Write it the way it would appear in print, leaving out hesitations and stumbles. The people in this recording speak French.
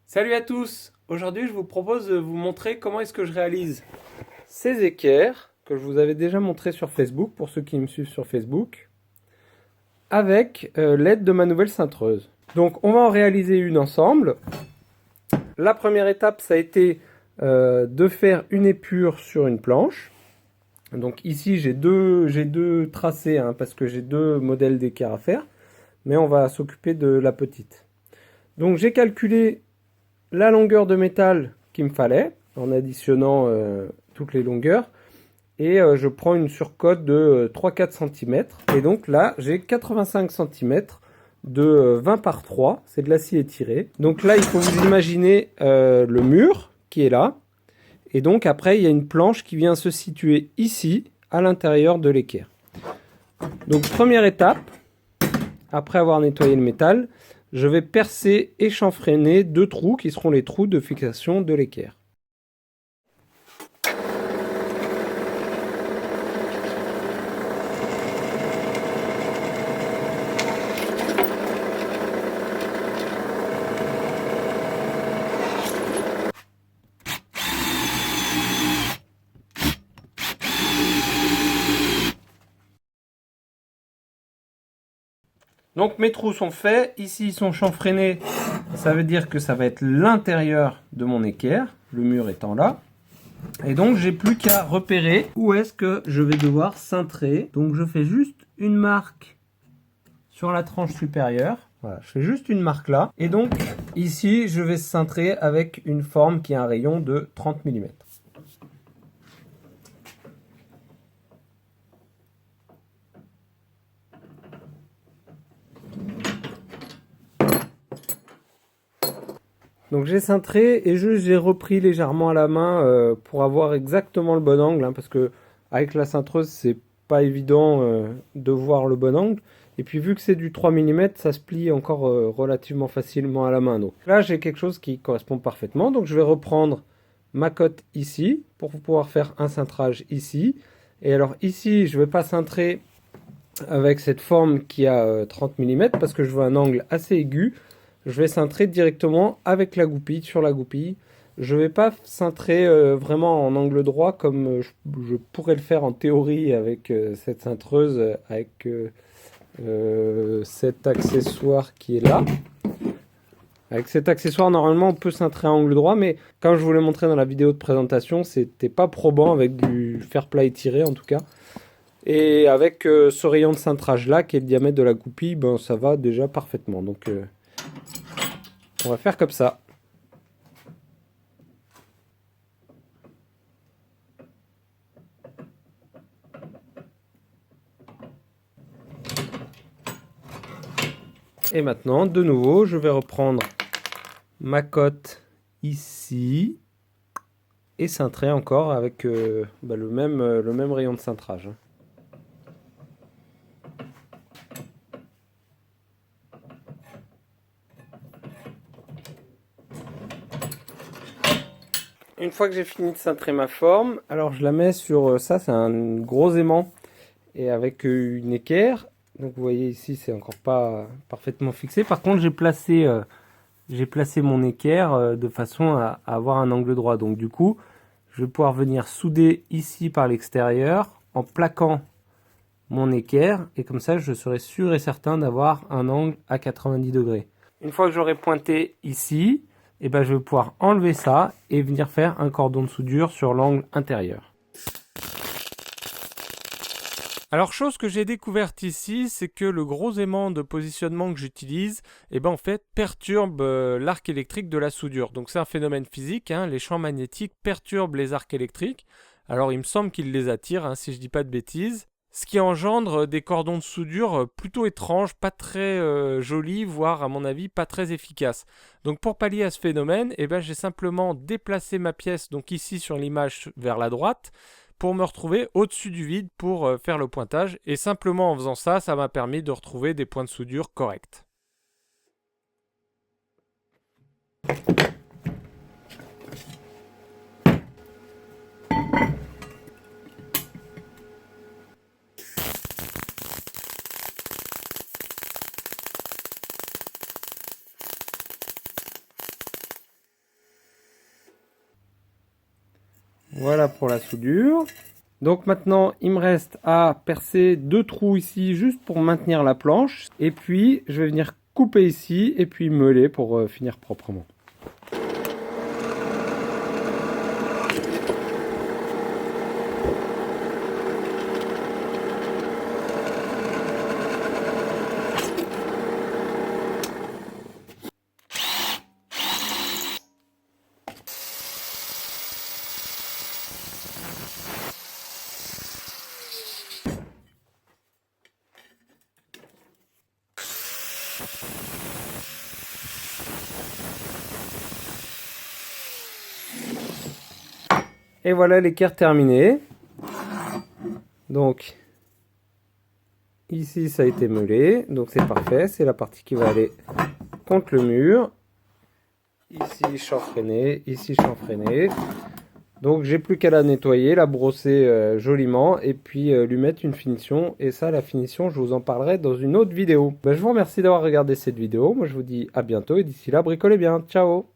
Salut à tous! Aujourd'hui, je vous propose de vous montrer comment est-ce que je réalise ces équerres que je vous avais déjà montré sur Facebook, pour ceux qui me suivent sur Facebook, avec l'aide de ma nouvelle cintreuse. Donc, on va en réaliser une ensemble. La première étape, ça a été de faire une épure sur une planche. Donc ici, j'ai deux tracés, hein, parce que j'ai deux modèles d'équerre à faire, mais on va s'occuper de la petite. Donc, j'ai calculé la longueur de métal qu'il me fallait en additionnant toutes les longueurs et je prends une surcote de 3-4 cm et donc là j'ai 85 cm de 20 par 3, c'est de l'acier étiré. Donc là il faut vous imaginer le mur qui est là et donc après il y a une planche qui vient se situer ici à l'intérieur de l'équerre. Donc première étape, après avoir nettoyé le métal, je vais percer et chanfreiner deux trous qui seront les trous de fixation de l'équerre. Donc mes trous sont faits, ici ils sont chanfreinés, ça veut dire que ça va être l'intérieur de mon équerre, le mur étant là. Et donc j'ai plus qu'à repérer où est-ce que je vais devoir cintrer. Donc je fais juste une marque sur la tranche supérieure. Voilà, je fais juste une marque là. Et donc ici je vais cintrer avec une forme qui a un rayon de 30 mm. Donc j'ai cintré et j'ai repris légèrement à la main pour avoir exactement le bon angle, hein, parce que avec la cintreuse c'est pas évident de voir le bon angle. Et puis vu que c'est du 3 mm, ça se plie encore relativement facilement à la main. Donc là j'ai quelque chose qui correspond parfaitement. Donc je vais reprendre ma cote ici pour pouvoir faire un cintrage ici. Et alors ici je vais pas cintrer avec cette forme qui a 30 mm parce que je veux un angle assez aigu. Je vais cintrer directement avec la goupille, sur la goupille. Je ne vais pas cintrer vraiment en angle droit comme je pourrais le faire en théorie avec cette cintreuse, avec cet accessoire qui est là. Avec cet accessoire, normalement, on peut cintrer à angle droit, mais comme je vous l'ai montré dans la vidéo de présentation, c'était pas probant avec du fer plat étiré en tout cas. Et avec ce rayon de cintrage là, qui est le diamètre de la goupille, ben, ça va déjà parfaitement. Donc on va faire comme ça. Et maintenant, de nouveau, je vais reprendre ma cote ici et cintrer encore avec le même rayon de cintrage. Une fois que j'ai fini de cintrer ma forme, alors je la mets sur ça, c'est un gros aimant et avec une équerre. Donc vous voyez ici, c'est encore pas parfaitement fixé. Par contre, j'ai placé mon équerre de façon à avoir un angle droit. Donc du coup, je vais pouvoir venir souder ici par l'extérieur en plaquant mon équerre. Et comme ça, je serai sûr et certain d'avoir un angle à 90 degrés. Une fois que j'aurai pointé ici, et ben, je vais pouvoir enlever ça et venir faire un cordon de soudure sur l'angle intérieur. Alors, chose que j'ai découverte ici, c'est que le gros aimant de positionnement que j'utilise, en fait, perturbe l'arc électrique de la soudure. Donc c'est un phénomène physique, hein, les champs magnétiques perturbent les arcs électriques. Alors il me semble qu'ils les attirent, hein, si je dis pas de bêtises. Ce qui engendre des cordons de soudure plutôt étranges, pas très jolis, voire à mon avis pas très efficaces. Donc pour pallier à ce phénomène, j'ai simplement déplacé ma pièce, donc ici sur l'image vers la droite, pour me retrouver au-dessus du vide pour faire le pointage. Et simplement en faisant ça, ça m'a permis de retrouver des points de soudure corrects. Voilà pour la soudure. Donc maintenant, il me reste à percer 2 trous ici juste pour maintenir la planche. Et puis, je vais venir couper ici et puis meuler pour finir proprement. Et voilà l'équerre terminée. Donc, ici ça a été meulé, donc c'est parfait. C'est la partie qui va aller contre le mur. Ici chanfreiné, ici chanfreiné. Donc j'ai plus qu'à la nettoyer, la brosser joliment et puis lui mettre une finition. Et ça, la finition, je vous en parlerai dans une autre vidéo. Je vous remercie d'avoir regardé cette vidéo. Moi je vous dis à bientôt et d'ici là, bricolez bien. Ciao!